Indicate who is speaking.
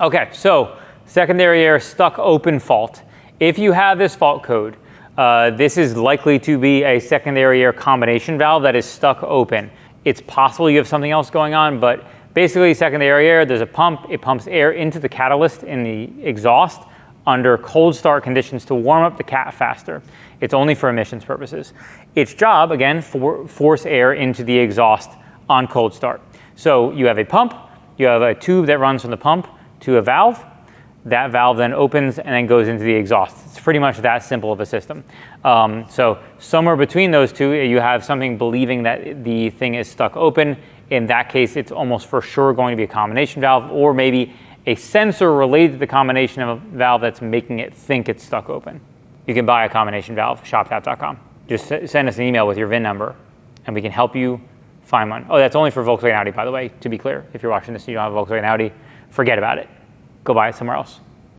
Speaker 1: Okay, so secondary air stuck open fault. If you have this fault code, this is likely to be a secondary air combination valve that is stuck open. It's possible you have something else going on, but basically secondary air, there's a pump, it pumps air into the catalyst in the exhaust under cold start conditions to warm up the cat faster. It's only for emissions purposes. Its job, again, force air into the exhaust on cold start. So you have a pump, you have a tube that runs from the pump to a valve. That valve then opens and then goes into the exhaust. It's pretty much that simple of a system. So somewhere between those two, you have something believing that the thing is stuck open. In that case, it's almost for sure going to be a combination valve, or maybe a sensor related to the combination of a valve that's making it think it's stuck open. You can buy a combination valve, shoptap.com. Just send us an email with your VIN number and we can help you find one. Oh, that's only for Volkswagen Audi, by the way, to be clear. If you're watching this and you don't have a Volkswagen Audi, forget about it. Go buy it somewhere else.